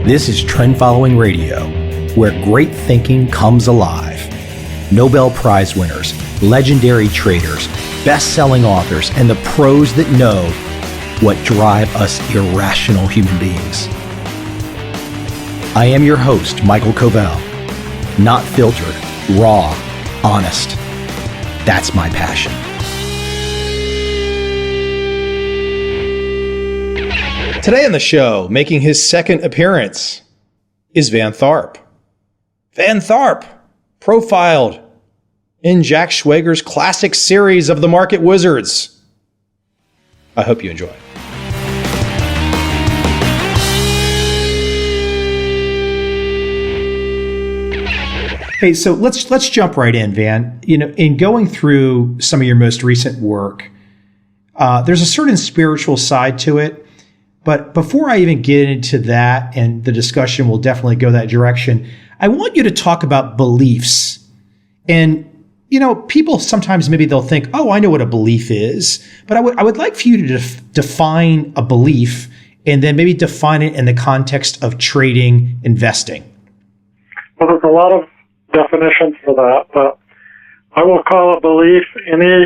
This is Trend Following Radio, where great thinking comes alive. Nobel Prize winners, legendary traders, best-selling authors, and the pros that know what drive us irrational human beings. I am your host, Michael Covel. Not filtered, raw, honest. That's my passion. Today on the show, making his second appearance, is Van Tharp. Van Tharp, profiled in Jack Schwager's classic series of The Market Wizards. I hope you enjoy. Hey, so let's jump right in, Van. You know, in going through some of your most recent work, there's a certain spiritual side to it. But before I even get into that, and the discussion will definitely go that direction, I want you to talk about beliefs. And, you know, people sometimes maybe they'll think, oh, I know what a belief is. But I would like for you to define a belief and then maybe define it in the context of trading, investing. Well, there's a lot of definitions for that, but I will call a belief any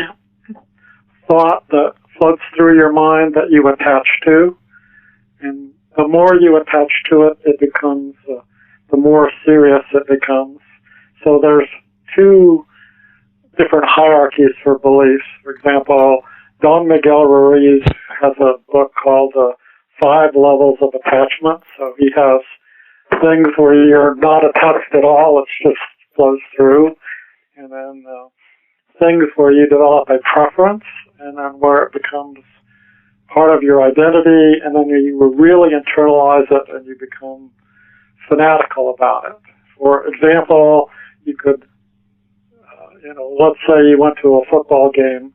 thought that floats through your mind that you attach to. And the more you attach to it, it becomes, the more serious it becomes. So there's two different hierarchies for beliefs. For example, Don Miguel Ruiz has a book called 5 Levels of Attachment. So he has things where you're not attached at all, it just flows through. And then things where you develop a preference, and then where it becomes part of your identity, and then you really internalize it and you become fanatical about it. For example, you could, let's say you went to a football game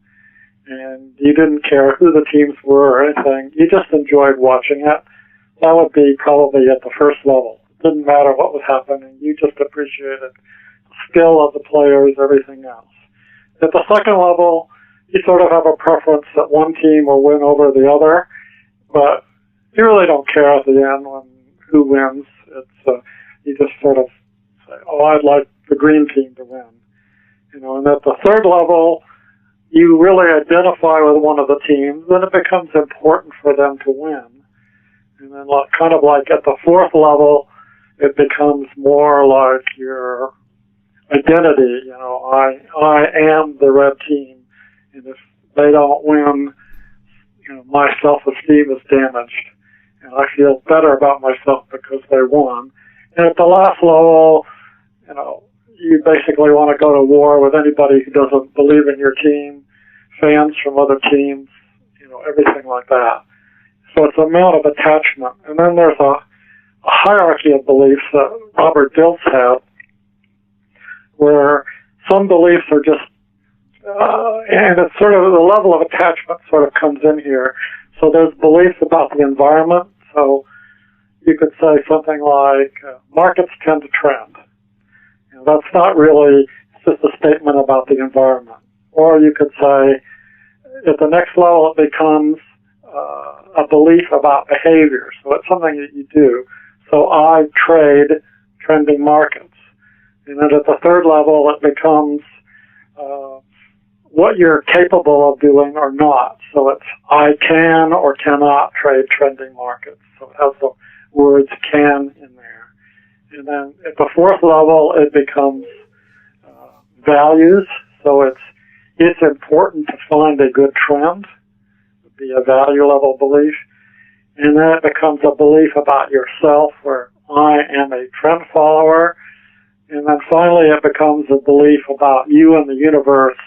and you didn't care who the teams were or anything. You just enjoyed watching it. That would be probably at the first level. It didn't matter what was happening. You just appreciated the skill of the players, everything else. At the second level, you sort of have a preference that one team will win over the other, but you really don't care at the end who wins. It's you just sort of say, "Oh, I'd like the green team to win," And at the third level, you really identify with one of the teams, then it becomes important for them to win. And then, kind of like at the fourth level, it becomes more like your identity. I am the red team. And if they don't win, my self-esteem is damaged. And I feel better about myself because they won. And at the last level, you basically want to go to war with anybody who doesn't believe in your team, fans from other teams, everything like that. So it's an amount of attachment. And then there's a hierarchy of beliefs that Robert Dilts had, where some beliefs are just and it's sort of the level of attachment sort of comes in here. So there's beliefs about the environment. So you could say something like, markets tend to trend. That's not really, it's just a statement about the environment. Or you could say, at the next level, it becomes a belief about behavior. So it's something that you do. So I trade trending markets. And then at the third level, it becomes what you're capable of doing or not. So it's I can or cannot trade trending markets. So it has the words can in there. And then at the fourth level, it becomes values. So it's important to find a good trend. It would be a value level belief. And then it becomes a belief about yourself where I am a trend follower. And then finally it becomes a belief about you and the universe,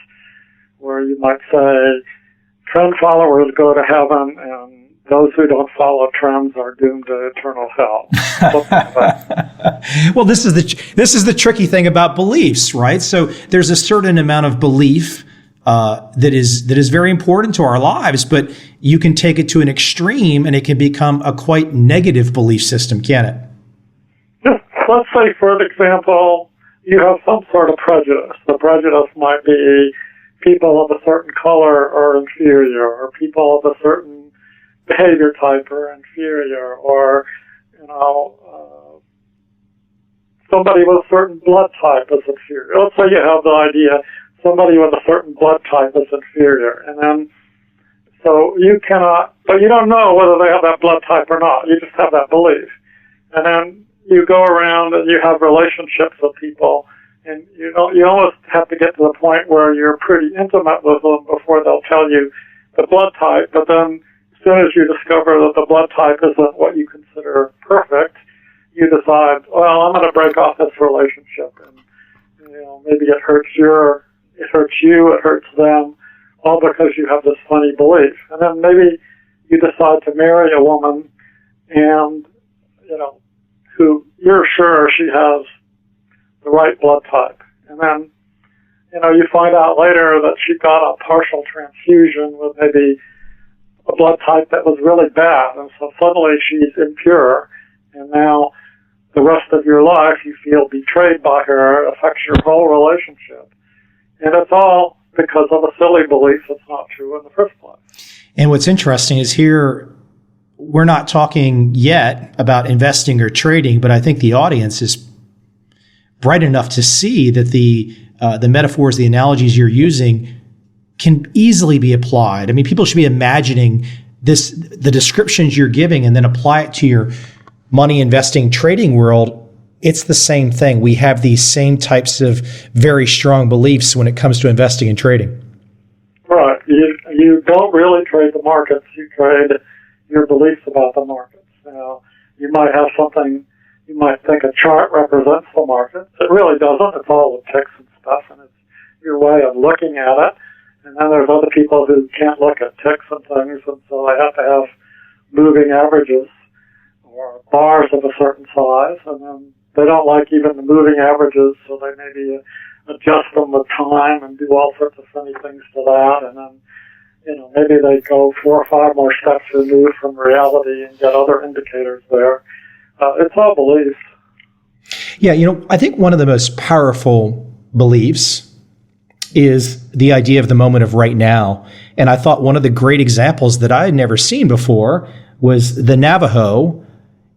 where you might say trend followers go to heaven and those who don't follow trends are doomed to eternal hell. Well, this is the tricky thing about beliefs, right? So there's a certain amount of belief that is very important to our lives, but you can take it to an extreme and it can become a quite negative belief system, can it? Let's say, for example, you have some sort of prejudice. The prejudice might be people of a certain color are inferior, or people of a certain behavior type are inferior, or somebody with a certain blood type is inferior. Let's say you have the idea somebody with a certain blood type is inferior, and then so you cannot, but you don't know whether they have that blood type or not. You just have that belief, and then you go around and you have relationships with people, and you almost have to get to the point where you're pretty intimate with them before they'll tell you the blood type. But then as soon as you discover that the blood type isn't what you consider perfect, you decide, well, I'm going to break off this relationship, and maybe it hurts you, it hurts them, all because you have this funny belief. And then maybe you decide to marry a woman, and who you're sure she has the right blood type, and then you find out later that she got a partial transfusion with maybe a blood type that was really bad, and so suddenly she's impure, and now the rest of your life you feel betrayed by her. It affects your whole relationship, and it's all because of a silly belief that's not true in the first place. And what's interesting is here we're not talking yet about investing or trading, but I think the audience is bright enough to see that the metaphors, the analogies you're using can easily be applied. I mean, people should be imagining the descriptions you're giving and then apply it to your money investing trading world. It's the same thing. We have these same types of very strong beliefs when it comes to investing and trading. Right. You don't really trade the markets. You trade your beliefs about the markets. You might have something, you might think a chart represents the markets. It really doesn't. It's all the ticks and stuff, and it's your way of looking at it. And then there's other people who can't look at ticks and things, and so they have to have moving averages or bars of a certain size, and then they don't like even the moving averages, so they maybe adjust them with time and do all sorts of funny things to that, and then maybe they go 4 or 5 more steps removed from reality and get other indicators there. It's all beliefs. Yeah, I think one of the most powerful beliefs is the idea of the moment of right now. And I thought one of the great examples that I had never seen before was the Navajo.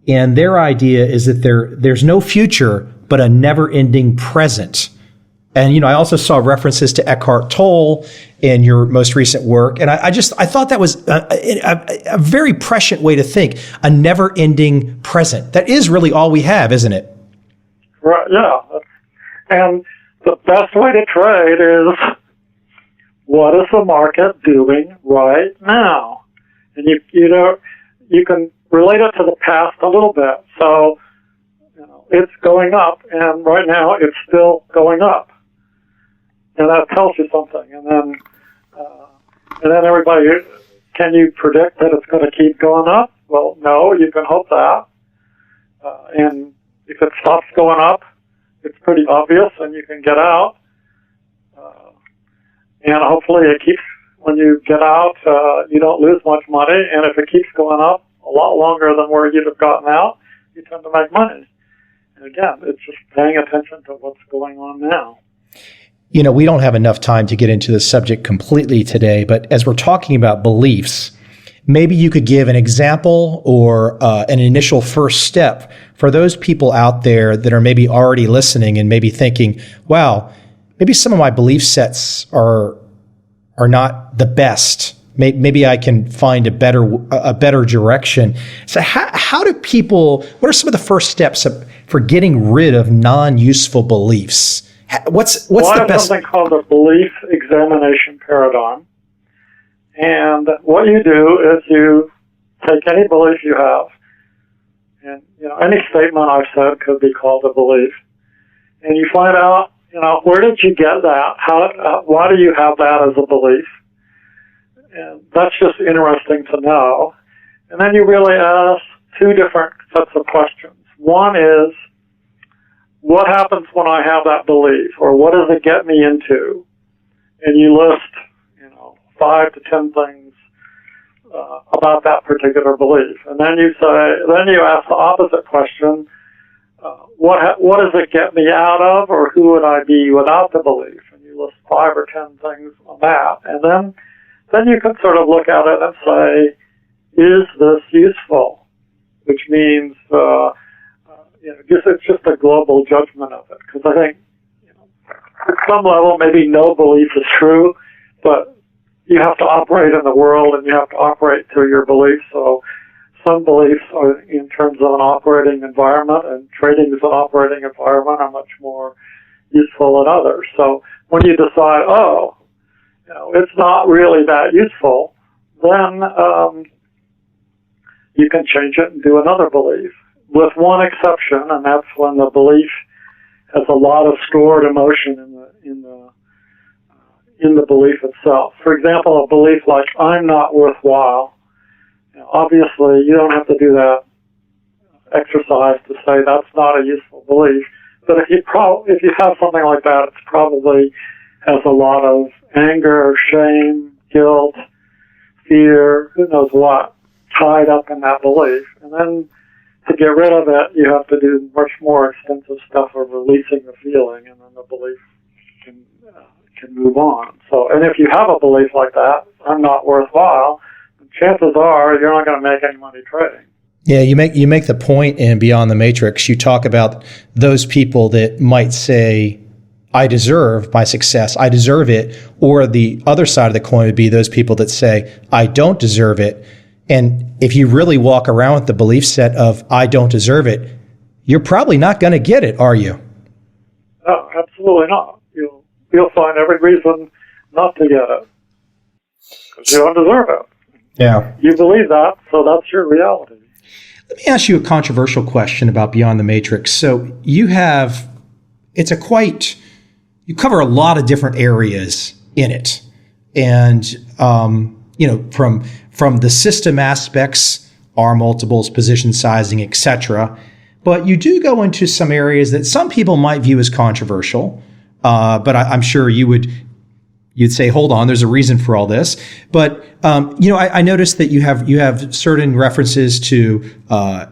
And their idea is that there's no future, but a never-ending present. And, I also saw references to Eckhart Tolle in your most recent work. And I thought that was a very prescient way to think, a never-ending present. That is really all we have, isn't it? Right, yeah. And the best way to trade is, what is the market doing right now? And you can relate it to the past a little bit. So, it's going up, and right now it's still going up. And that tells you something. And then everybody, can you predict that it's going to keep going up? Well, no, you can hope that. And if it stops going up, it's pretty obvious, and you can get out. And hopefully it keeps, when you get out, you don't lose much money. And if it keeps going up a lot longer than where you'd have gotten out, you tend to make money. And again, it's just paying attention to what's going on now. We don't have enough time to get into the subject completely today, but as we're talking about beliefs, maybe you could give an example or an initial first step for those people out there that are maybe already listening and maybe thinking, wow, maybe some of my belief sets are not the best. Maybe I can find a better direction. So how do people, what are some of the first steps for getting rid of non-useful beliefs? What's the best? I have something called the belief examination paradigm. And what you do is you take any belief you have, and any statement I've said could be called a belief, and you find out, where did you get that? Why do you have that as a belief? And that's just interesting to know. And then you really ask 2 different sets of questions. One is, what happens when I have that belief, or what does it get me into? And you list, 5 to 10 things about that particular belief. And then you ask the opposite question, what does it get me out of, or who would I be without the belief? And you list 5 or 10 things on that. And then you can sort of look at it and say, is this useful? which means it's just a global judgment of it. Because I think, at some level, maybe no belief is true, but you have to operate in the world and you have to operate through your beliefs. So some beliefs are in terms of an operating environment, and trading is an operating environment, are much more useful than others. So when you decide, it's not really that useful, then you can change it and do another belief. With one exception, and that's when the belief has a lot of stored emotion in the belief itself. For example, a belief like "I'm not worthwhile." Obviously, you don't have to do that exercise to say that's not a useful belief. But if you have something like that, it probably has a lot of anger, shame, guilt, fear, who knows what, tied up in that belief. And then to get rid of it, you have to do much more extensive stuff of releasing the feeling, and then the belief can move on. So, and if you have a belief like that, "I'm not worthwhile," chances are you're not going to make any money trading. Yeah, you make the point in Beyond the Matrix. You talk about those people that might say, "I deserve my success, I deserve it," or the other side of the coin would be those people that say, "I don't deserve it." And if you really walk around with the belief set of "I don't deserve it," you're probably not going to get it, are you? No, absolutely not. You'll find every reason not to get it, because you don't deserve it. Yeah. You believe that, so that's your reality. Let me ask you a controversial question about Beyond the Matrix. So you cover a lot of different areas in it. And, from the system aspects, R multiples, position sizing, etc. But you do go into some areas that some people might view as controversial. But I'm sure you'd say, hold on, there's a reason for all this. But I noticed that you have certain references to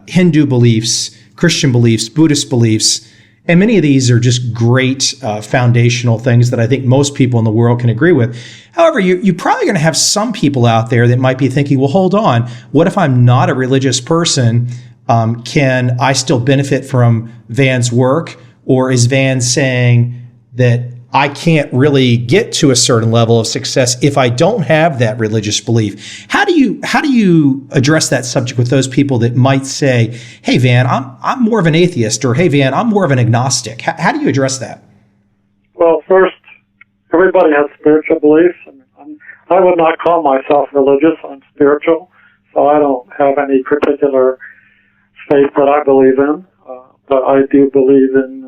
Hindu beliefs, Christian beliefs, Buddhist beliefs, and many of these are just great foundational things that I think most people in the world can agree with. However, you're probably going to have some people out there that might be thinking, well, hold on, what if I'm not a religious person? Can I still benefit from Van's work? Or is Van saying that I can't really get to a certain level of success if I don't have that religious belief? How do you address that subject with those people that might say, "Hey Van, I'm more of an atheist," or "Hey Van, I'm more of an agnostic"? How do you address that? Well, first, everybody has spiritual beliefs. I would not call myself religious. I'm spiritual, so I don't have any particular faith that I believe in. But I do believe in.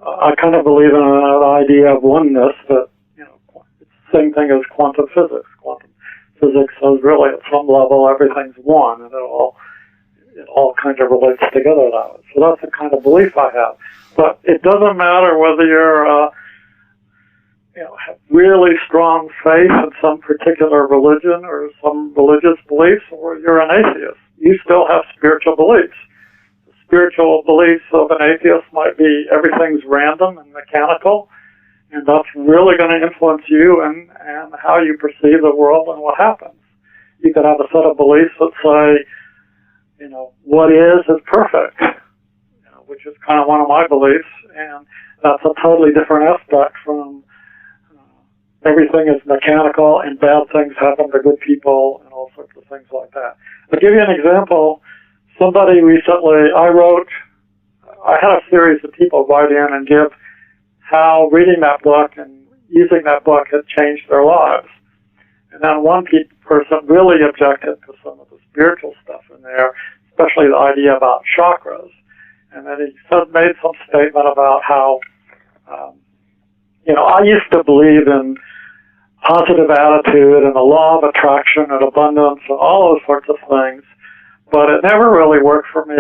I kind of believe in an idea of oneness that, it's the same thing as quantum physics. Quantum physics says really at some level everything's one, and it all kind of relates together that way. So that's the kind of belief I have. But it doesn't matter whether you're, have really strong faith in some particular religion or some religious beliefs, or you're an atheist. You still have spiritual beliefs. Spiritual beliefs of an atheist might be everything's random and mechanical, and that's really going to influence you and how you perceive the world and what happens. You could have a set of beliefs that say, what is perfect, which is kind of one of my beliefs, and that's a totally different aspect from everything is mechanical and bad things happen to good people and all sorts of things like that. I'll give you an example. Somebody recently, I had a series of people write in and give how reading that book and using that book had changed their lives. And then one person really objected to some of the spiritual stuff in there, especially the idea about chakras. And then he made some statement about how, I used to believe in positive attitude and the law of attraction and abundance and all those sorts of things. But it never really worked for me,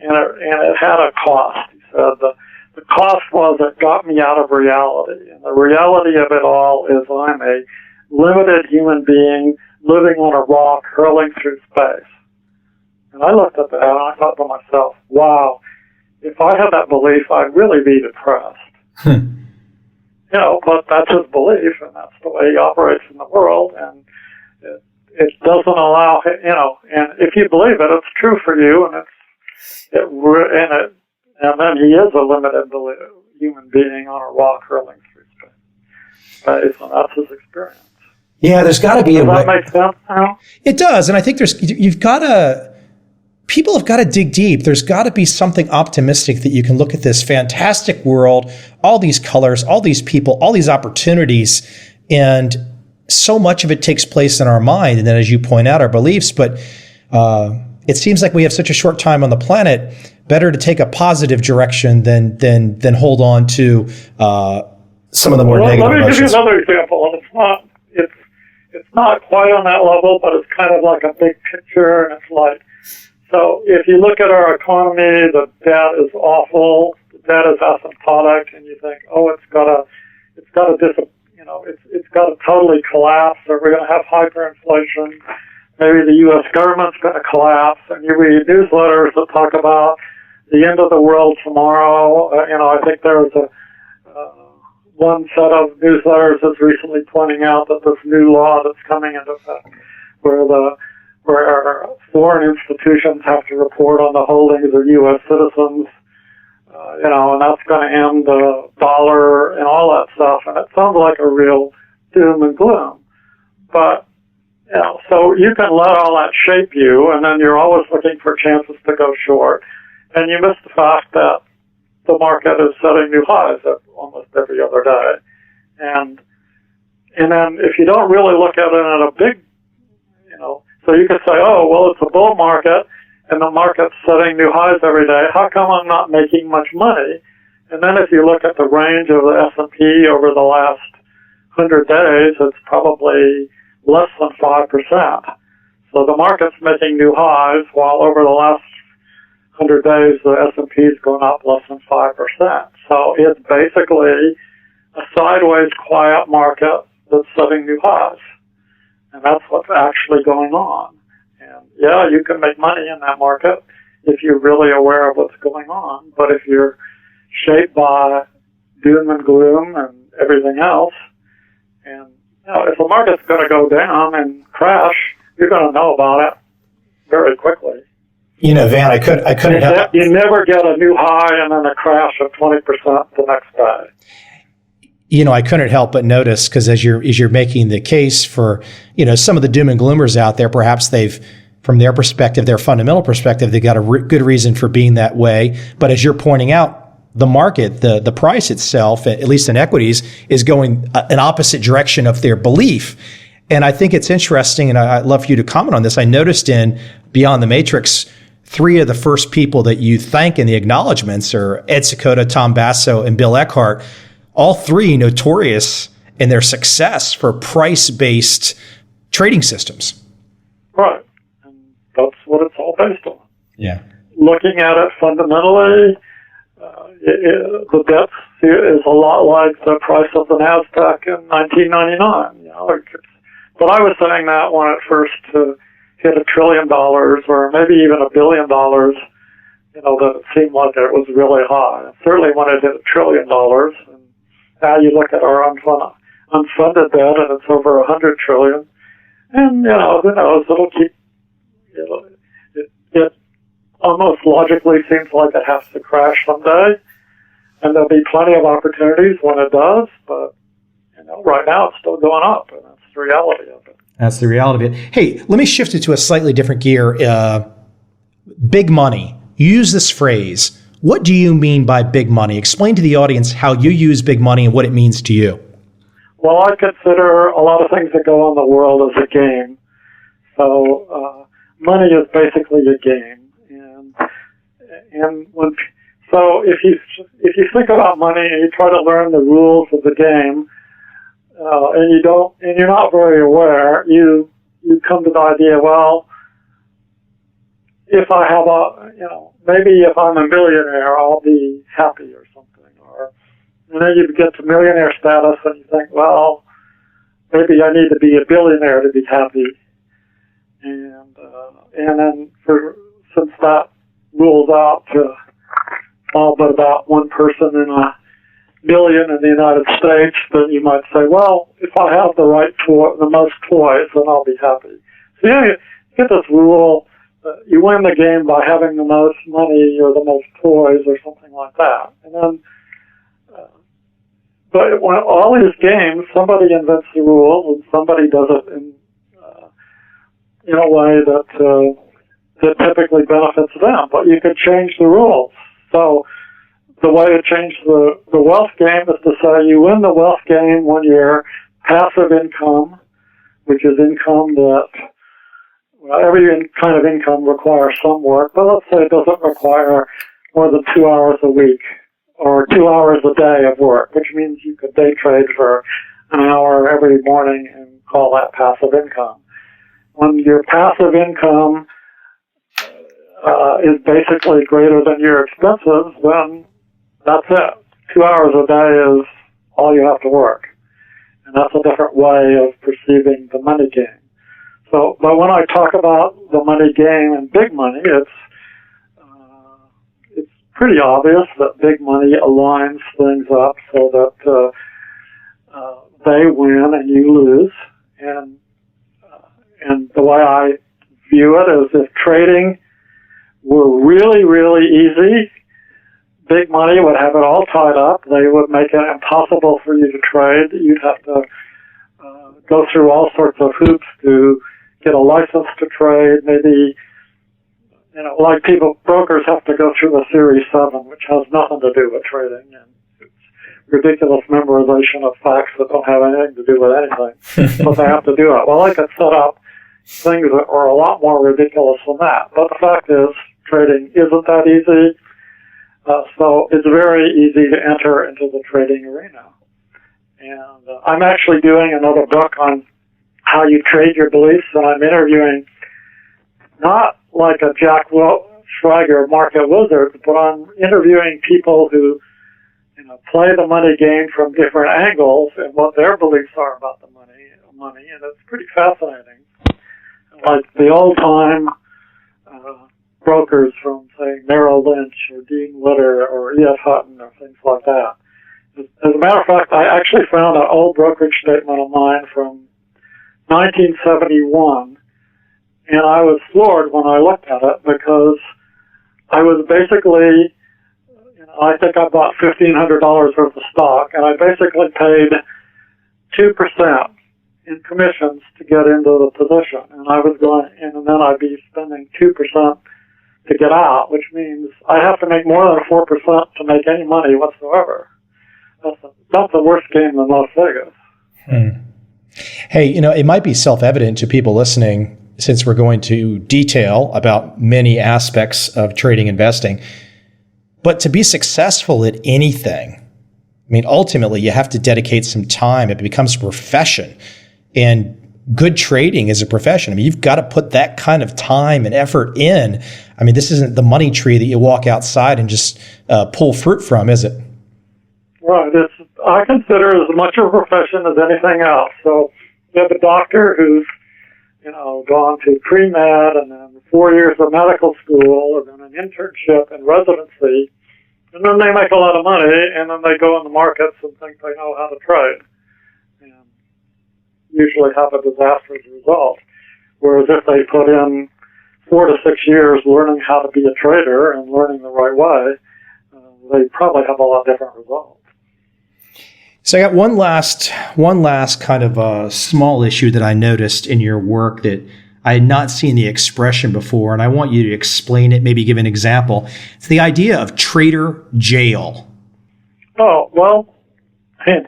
and it had a cost. He said the cost was it got me out of reality. And the reality of it all is I'm a limited human being living on a rock hurling through space. And I looked at that and I thought to myself, wow, if I had that belief, I'd really be depressed. But that's his belief, and that's the way he operates in the world. And it doesn't allow, and if you believe it, it's true for you, and and then he is a limited human being on a rock hurling through space, and that's his experience. Yeah, there's got to be a way. Does that make sense now? It does, and I think people have got to dig deep. There's got to be something optimistic that you can look at this fantastic world, all these colors, all these people, all these opportunities, and so much of it takes place in our mind, and then, as you point out, our beliefs. But it seems like we have such a short time on the planet. Better to take a positive direction than hold on to some of the more negative emotions. Let me give you another example, and it's not quite on that level, but it's kind of like a big picture, and it's like, so if you look at our economy, the debt is awful, the debt is asymptotic, and you think, oh, it's got to totally collapse, or we're going to have hyperinflation. Maybe the U.S. government's going to collapse, and you read newsletters that talk about the end of the world tomorrow. I think there was one set of newsletters that's recently pointing out that this new law that's coming into effect, where foreign institutions have to report on the holdings of U.S. citizens, and that's going to end the dollar and all that stuff. And it sounds like a real doom and gloom. But, so you can let all that shape you, and then you're always looking for chances to go short. And you miss the fact that the market is setting new highs almost every other day. And then if you don't really look at it in a big, so you could say, oh, well, it's a bull market, and the market's setting new highs every day. How come I'm not making much money? And then if you look at the range of the S&P over the last 100 days, it's probably less than 5%. So the market's making new highs, while over the last 100 days, the S&P's gone up less than 5%. So it's basically a sideways quiet market that's setting new highs. And that's what's actually going on. And yeah, you can make money in that market if you're really aware of what's going on. But if you're shaped by doom and gloom and everything else, and if the market's going to go down and crash, you're going to know about it very quickly. Van, I couldn't help. You never get a new high and then a crash of 20% the next day. I couldn't help but notice, because as you're making the case for, some of the doom and gloomers out there, perhaps they've, from their perspective, their fundamental perspective, they've got a good reason for being that way. But as you're pointing out, the market, the price itself, at least in equities, is going an opposite direction of their belief. And I think it's interesting, and I'd love for you to comment on this. I noticed in Beyond the Matrix, 3 of the first people that you thank in the acknowledgments are Ed Seykota, Tom Basso, and Bill Eckhart. All 3 notorious in their success for price-based trading systems. Right. And that's what it's all based on. Yeah. Looking at it fundamentally, the debt is a lot like the price of the NASDAQ in 1999. But I was saying that when it first hit $1 trillion, or maybe even $1 billion, that it seemed like it was really high. Certainly when it hit $1 trillion, and now you look at our unfunded debt, and it's over $100 trillion. And, who knows, it'll keep, it almost logically seems like it has to crash someday. And there'll be plenty of opportunities when it does, but, right now it's still going up, and that's the reality of it. That's the reality of it. Hey, let me shift it to a slightly different gear. Big money. You use this phrase. What do you mean by big money? Explain to the audience how you use big money and what it means to you. Well, I consider a lot of things that go on in the world as a game. So money is basically a game, so if you think about money and you try to learn the rules of the game, and you're not very aware, you come to the idea, well, if I have maybe if I'm a millionaire, I'll be happy or something. And then you get to millionaire status and you think, well, maybe I need to be a billionaire to be happy. And then since that rules out to all but about one person in a million in the United States, then you might say, well, if I have the most toys, then I'll be happy. So you get this rule that you win the game by having the most money or the most toys or something like that. And then, but when all these games, somebody invents the rules and somebody does it in a way that typically benefits them. But you could change the rules. So the way to change the wealth game is to say you win the wealth game when your passive income, which is income that, well, every kind of income requires some work, but let's say it doesn't require more than 2 hours a week or 2 hours a day of work, which means you could day trade for an hour every morning and call that passive income. When your passive income is basically greater than your expenses, then that's it. 2 hours a day is all you have to work. And that's a different way of perceiving the money game. So, but when I talk about the money game and big money, it's pretty obvious that big money aligns things up so that they win and you lose. And the way I view it is if trading were really, really easy, big money would have it all tied up. They would make it impossible for you to trade. You'd have to go through all sorts of hoops to get a license to trade. Maybe, like brokers have to go through the Series 7, which has nothing to do with trading. And it's ridiculous memorization of facts that don't have anything to do with anything. But they have to do it. Well, I could set up things that are a lot more ridiculous than that. But the fact is, trading isn't that easy. So it's very easy to enter into the trading arena. And I'm actually doing another book on how you trade your beliefs, and I'm interviewing not like a Jack Schwager market wizard, but I'm interviewing people who play the money game from different angles and what their beliefs are about the money, and it's pretty fascinating. Like the old-time brokers from, say, Merrill Lynch or Dean Witter or E.F. Hutton or things like that. As a matter of fact, I actually found an old brokerage statement of mine from 1971, and I was floored when I looked at it because I was basically, I think I bought $1,500 worth of stock, and I basically paid 2% in commissions to get into the position, and I was going in, and then I'd be spending 2% to get out, which means I have to make more than 4% to make any money whatsoever. That's the worst game in Las Vegas. Hey, it might be self-evident to people listening, since we're going to detail about many aspects of trading investing, but to be successful at anything, ultimately you have to dedicate some time. It becomes a profession, and good trading is a profession. You've got to put that kind of time and effort in. This isn't the money tree that you walk outside and just pull fruit from, is it? Right. I consider it as much of a profession as anything else. So you have a doctor who's, gone to pre-med and then 4 years of medical school and then an internship and residency, and then they make a lot of money, and then they go in the markets and think they know how to trade, and usually have a disastrous result. Whereas if they put in 4 to 6 years learning how to be a trader and learning the right way, they probably have a lot different results. So I got one last kind of a small issue that I noticed in your work that I had not seen the expression before, and I want you to explain it, maybe give an example. It's the idea of trader jail. Oh, well, I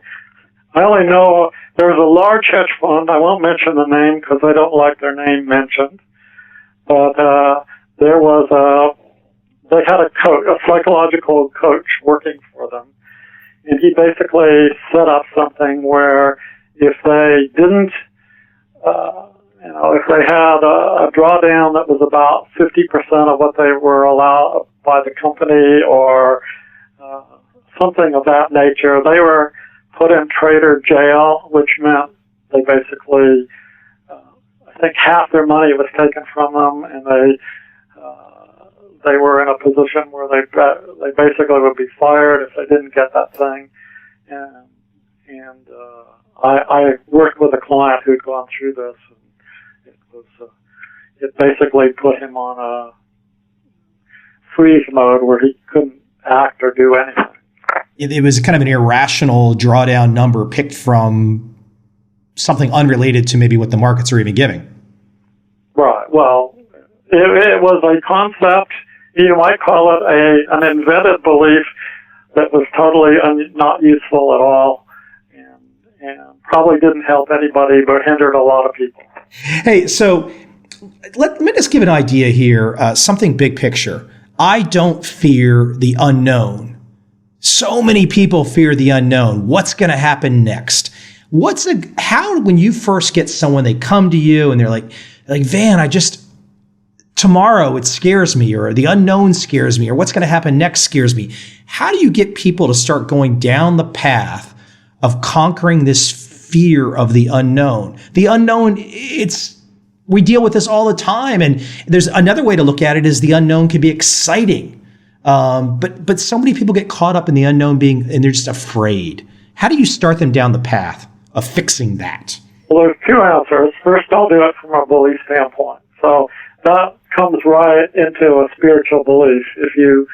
only know there's a large hedge fund. I won't mention the name because I don't like their name mentioned. But they had a psychological coach working for them. And he basically set up something where if they didn't, if they had a drawdown that was about 50% of what they were allowed by the company or something of that nature, they were put in trader jail, which meant they basically, I think half their money was taken from them, and they were in a position where they basically would be fired if they didn't get that thing. And I worked with a client who'd gone through this. And it It basically put him on a freeze mode where he couldn't act or do anything. It was kind of an irrational drawdown number picked from something unrelated to maybe what the markets are even giving. Right. Well, it was a concept. You might call it an invented belief that was totally not useful at all, and probably didn't help anybody, but hindered a lot of people. Hey, so let me just give an idea here, something big picture. I don't fear the unknown. So many people fear the unknown. What's going to happen next? How, when you first get someone, they come to you and they're like, Van, tomorrow it scares me, or the unknown scares me, or what's going to happen next scares me. How do you get people to start going down the path of conquering this fear of the unknown? The unknown, we deal with this all the time. And there's another way to look at it is the unknown can be exciting. But so many people get caught up in the unknown and they're just afraid. How do you start them down the path of fixing that? Well, there's two answers. First, I'll do it from a belief standpoint. So that comes right into a spiritual belief. If you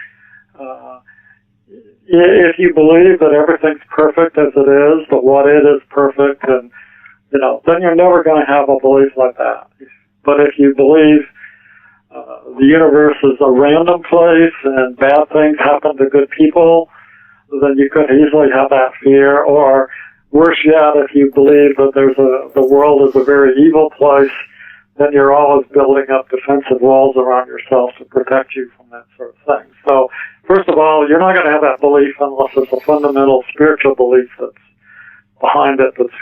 believe that everything's perfect as it is, that what it is perfect, and then you're never going to have a belief like that. But if you believe the universe is a random place and bad things happen to good people, then you could easily have that fear. Or worse yet, if you believe that the world is a very evil place, then you're always building up defensive walls around yourself to protect you from that sort of thing. So, first of all, you're not going to have that belief unless it's a fundamental spiritual belief that's behind it that's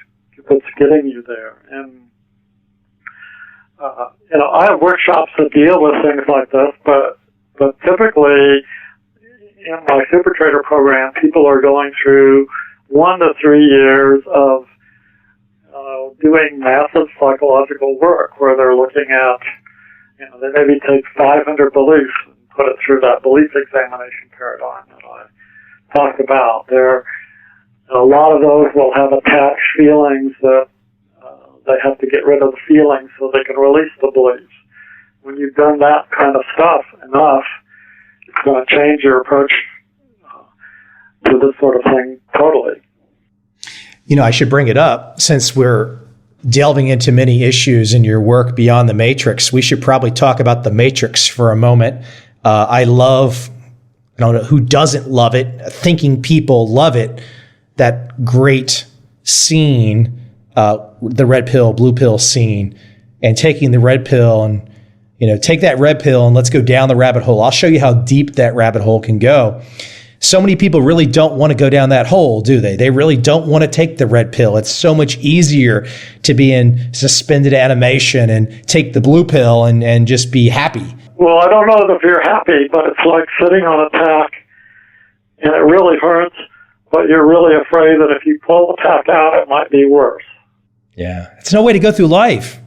getting you there. And I have workshops that deal with things like this, but typically in my Super Trader program, people are going through 1 to 3 years of doing massive psychological work where they're looking at, they maybe take 500 beliefs and put it through that belief examination paradigm that I talked about. A lot of those will have attached feelings that they have to get rid of the feelings so they can release the beliefs. When you've done that kind of stuff enough, it's going to change your approach to this sort of thing totally. I should bring it up since we're delving into many issues in your work beyond the matrix. We should probably talk about the matrix for a moment. I don't know who doesn't love it. Thinking people love it. That great scene, the red pill, blue pill scene, and taking the red pill and, take that red pill and let's go down the rabbit hole. I'll show you how deep that rabbit hole can go. So many people really don't want to go down that hole, do they? They really don't want to take the red pill. It's so much easier to be in suspended animation and take the blue pill and just be happy. Well, I don't know if you're happy, but it's like sitting on a tack and it really hurts, but you're really afraid that if you pull the tack out, it might be worse. Yeah. It's no way to go through life.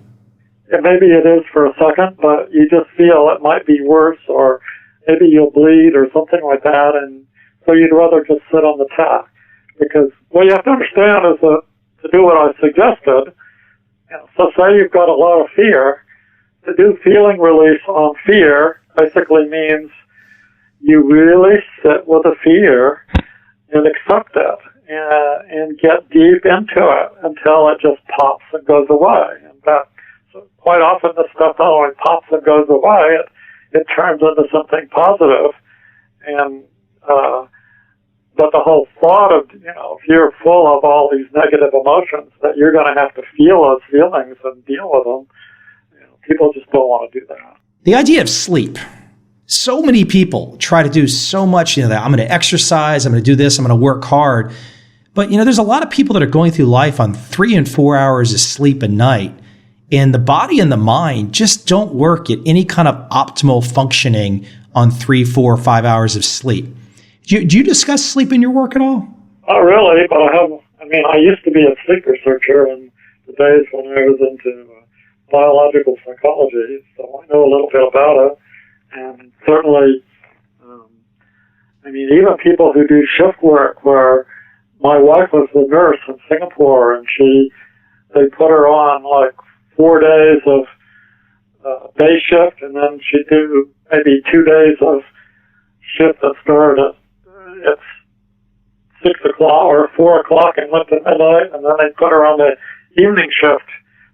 And maybe it is for a second, but you just feel it might be worse, or maybe you'll bleed or something like that, and so you'd rather just sit on the tack. Because what you have to understand is that to do what I suggested, so say you've got a lot of fear, to do feeling release on fear basically means you really sit with the fear and accept it and get deep into it until it just pops and goes away. And that, so quite often the stuff not only pops and goes away, it turns into something positive. And but the whole thought of, if you're full of all these negative emotions, that you're going to have to feel those feelings and deal with them, people just don't want to do that. The idea of sleep. So many people try to do so much, that I'm going to exercise, I'm going to do this, I'm going to work hard. But, there's a lot of people that are going through life on 3 and 4 hours of sleep a night. And the body and the mind just don't work at any kind of optimal functioning on 3, 4, 5 hours of sleep. Do you discuss sleep in your work at all? Not really, but I used to be a sleep researcher in the days when I was into biological psychology, so I know a little bit about it. And certainly, even people who do shift work, where my wife was the nurse in Singapore, and they put her on like 4 days of day shift, and then she'd do maybe 2 days of shift that started at 6 o'clock or 4 o'clock and went to midnight, and then they'd put her on the evening shift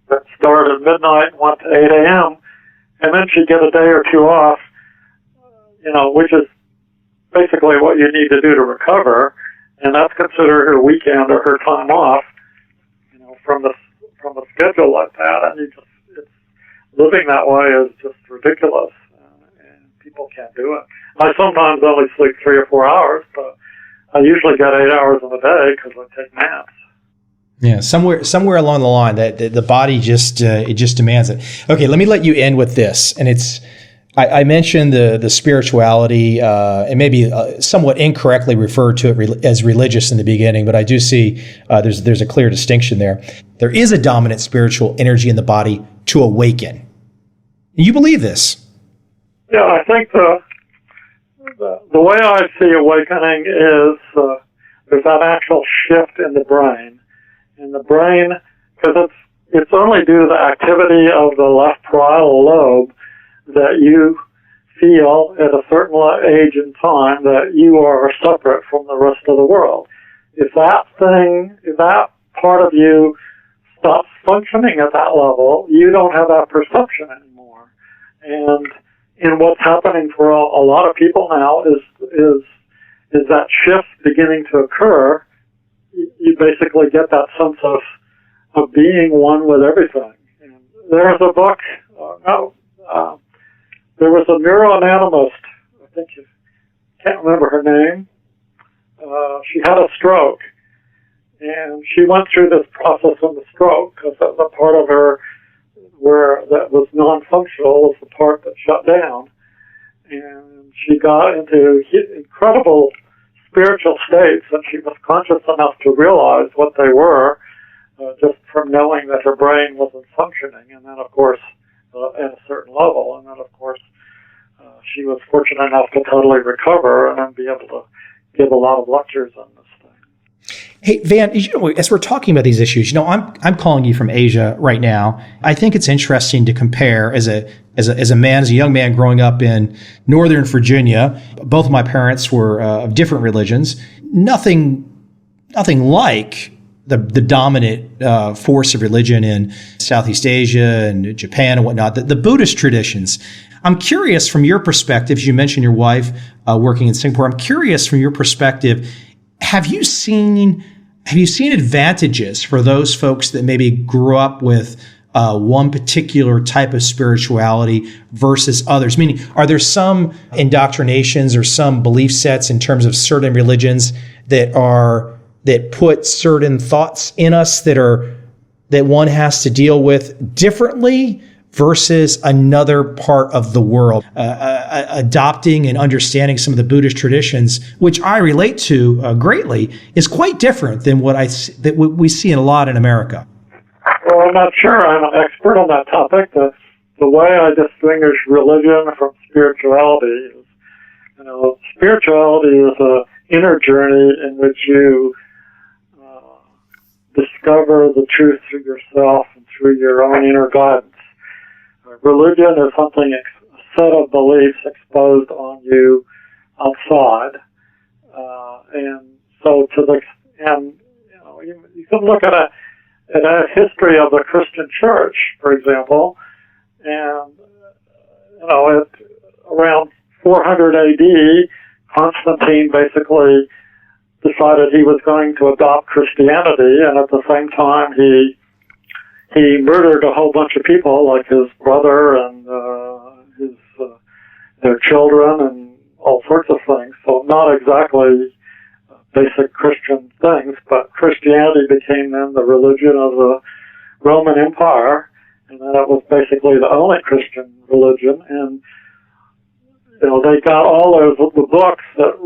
that started at midnight and went to 8 a.m., and then she'd get a day or two off, which is basically what you need to do to recover, and that's considered her weekend or her time off, from a schedule like that, and living that way is just ridiculous, and people can't do it. I sometimes only sleep 3 or 4 hours, but I usually get 8 hours in a day because I take naps. Yeah, somewhere along the line that the body just demands it. Okay, let me let you end with this, and it's I mentioned the spirituality and maybe somewhat incorrectly referred to it as religious in the beginning, but I do see there's a clear distinction there. There is a dominant spiritual energy in the body to awaken. You believe this? Yeah, I think the way I see awakening is there's that actual shift in the brain. In the brain, because it's only due to the activity of the left parietal lobe that you feel at a certain age in time that you are separate from the rest of the world. If that part of you stops functioning at that level, you don't have that perception anymore. And what's happening for a lot of people now is that shift beginning to occur. You basically get that sense of being one with everything. And there's a book, there was a neuroanatomist, I think can't remember her name. She had a stroke, and she went through this process of the stroke because the part of her that was non-functional was the part that shut down. And she got into incredible spiritual states, and she was conscious enough to realize what they were just from knowing that her brain wasn't functioning. And then, of course, at a certain level, and then, of course, she was fortunate enough to totally recover and then be able to give a lot of lectures on this thing. Hey, Van, as we're talking about these issues, I'm calling you from Asia right now. I think it's interesting to compare as a young man growing up in Northern Virginia. Both of my parents were of different religions. Nothing like the dominant force of religion in Southeast Asia and Japan and whatnot. The Buddhist traditions. I'm curious from your perspective. You mentioned your wife working in Singapore. I'm curious from your perspective. Have you seen advantages for those folks that maybe grew up with one particular type of spirituality versus others? Meaning, are there some indoctrinations or some belief sets in terms of certain religions that put certain thoughts in us that one has to deal with differently versus another part of the world? Adopting and understanding some of the Buddhist traditions, which I relate to greatly, is quite different than what we see a lot in America. Well, I'm not sure I'm an expert on that topic. The way I distinguish religion from spirituality is, spirituality is an inner journey in which you discover the truth through yourself and through your own inner guidance. Religion is something, a set of beliefs exposed on you outside, and so you can look at a history of the Christian Church, for example, and around 400 A.D., Constantine basically decided he was going to adopt Christianity, and at the same time he murdered a whole bunch of people, like his brother and their children and all sorts of things. So not exactly basic Christian things, but Christianity became then the religion of the Roman Empire, and then it was basically the only Christian religion. And they got all of the books that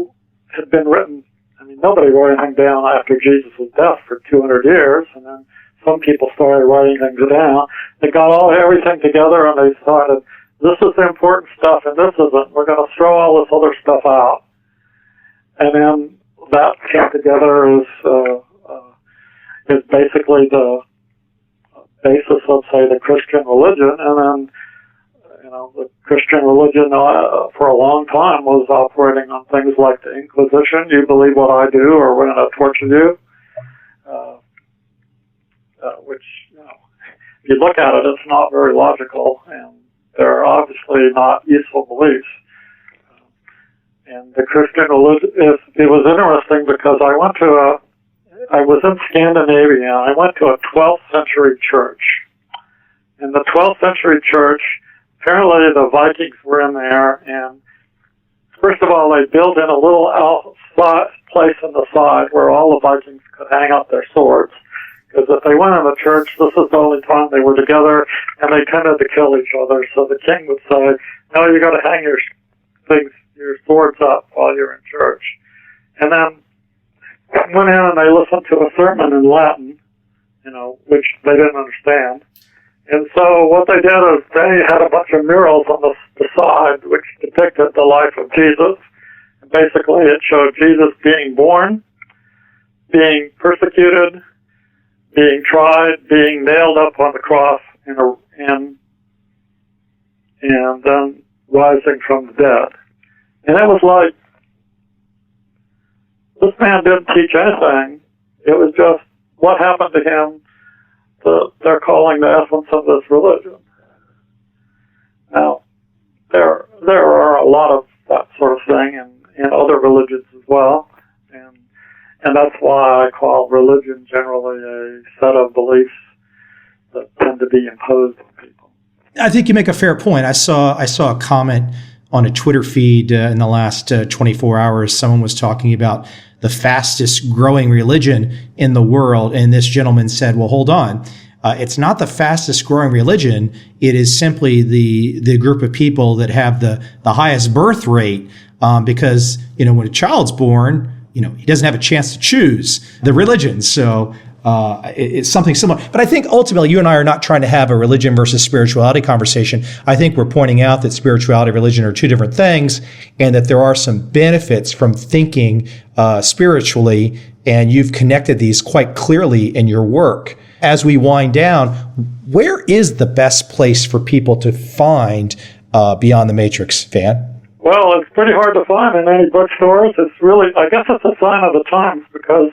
had been written. I mean, nobody wrote anything down after Jesus was dead for 200 years, and then some people started writing things down. They got everything together, and they decided, this is the important stuff, and this isn't. We're going to throw all this other stuff out. And then that came together is basically the basis of, say, the Christian religion. And then, the Christian religion for a long time was operating on things like the Inquisition. You believe what I do, or we're going to torture you. Which, if you look at it, it's not very logical, and they're obviously not useful beliefs. And the Christian religion, it was interesting because I was in Scandinavia, and I went to a 12th century church. In the 12th century church, apparently the Vikings were in there, and first of all, they built in a little place in the side where all the Vikings could hang up their swords. Because if they went in the church, this was the only time they were together, and they tended to kill each other. So the king would say, "No, you got to hang your swords up while you're in church." And then went in and they listened to a sermon in Latin, which they didn't understand. And so what they did is they had a bunch of murals on the side which depicted the life of Jesus. And basically, it showed Jesus being born, being persecuted, being tried, being nailed up on the cross, and then rising from the dead. And it was like, this man didn't teach anything. It was just what happened to him that they're calling the essence of this religion. Now, there are a lot of that sort of thing in other religions as well. And that's why I call religion generally a set of beliefs that tend to be imposed on people. I think you make a fair point. I saw a comment on a Twitter feed in the last 24 hours. Someone was talking about the fastest growing religion in the world. And this gentleman said, well, hold on. It's not the fastest growing religion. It is simply the group of people that have the highest birth rate. Because, when a child's born, he doesn't have a chance to choose the religion. So it's something similar. But I think ultimately you and I are not trying to have a religion versus spirituality conversation. I think we're pointing out that spirituality and religion are two different things, and that there are some benefits from thinking spiritually, and you've connected these quite clearly in your work. As we wind down, where is the best place for people to find Beyond the Matrix, Van? Well, it's pretty hard to find in any bookstores. It's really, I guess it's a sign of the times, because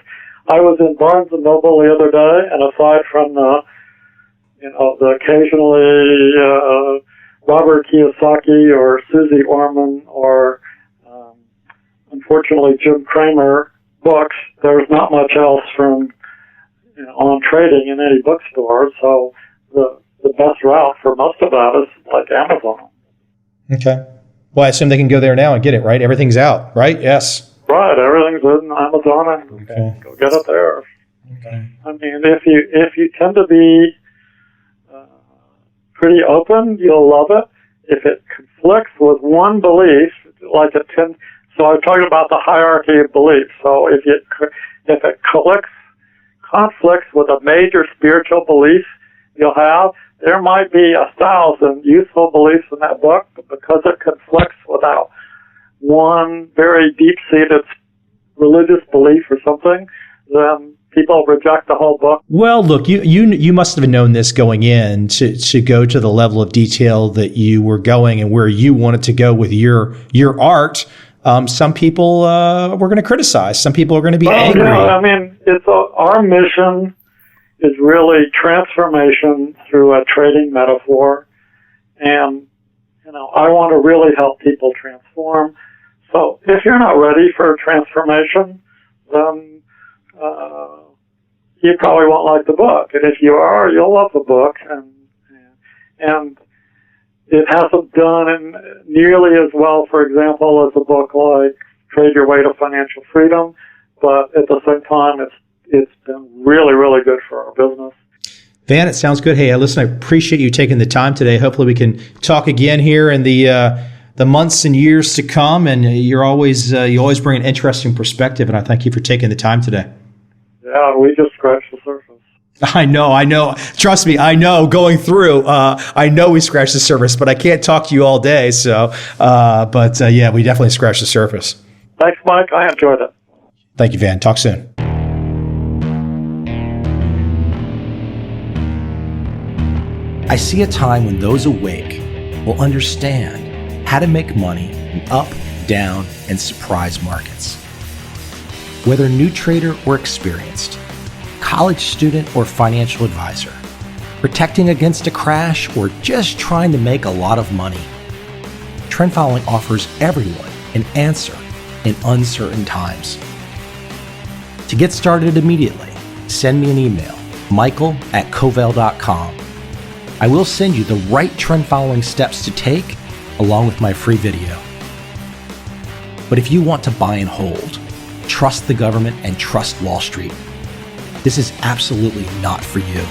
I was in Barnes & Noble the other day, and aside from the occasionally Robert Kiyosaki or Susie Orman or unfortunately Jim Cramer books, there's not much else from on trading in any bookstore. So the best route for most of that is like Amazon. Okay. Well, I assume they can go there now and get it, right? Everything's out, right? Yes. Right. Everything's in Amazon, and go get it there. Okay. I mean, if you tend to be pretty open, you'll love it. If it conflicts with one belief, so I'm talking about the hierarchy of beliefs. So if it conflicts with a major spiritual belief you'll have, there might be 1,000 useful beliefs in that book, but because it conflicts without one very deep-seated religious belief or something, then people reject the whole book. Well, look, you must have known this going in to go to the level of detail that you were going and where you wanted to go with your art. Some people were going to criticize. Some people are going to be angry. I mean, our mission is really transformation through a trading metaphor. And, I want to really help people transform. So if you're not ready for transformation, then you probably won't like the book. And if you are, you'll love the book. And it hasn't done nearly as well, for example, as a book like Trade Your Way to Financial Freedom. But at the same time, it's been really, really good for our business. Van, it sounds good. Hey, listen, I appreciate you taking the time today. Hopefully we can talk again here in the months and years to come. And you always bring an interesting perspective, and I thank you for taking the time today. Yeah, we just scratched the surface. I know. Trust me, I know. Going through, I know we scratched the surface, but I can't talk to you all day. So, yeah, we definitely scratched the surface. Thanks, Mike. I enjoyed it. Thank you, Van. Talk soon. I see a time when those awake will understand how to make money in up, down, and surprise markets. Whether new trader or experienced, college student or financial advisor, protecting against a crash or just trying to make a lot of money, trend following offers everyone an answer in uncertain times. To get started immediately, send me an email, michael@covel.com. I will send you the right trend following steps to take along with my free video. But if you want to buy and hold, trust the government and trust Wall Street, this is absolutely not for you.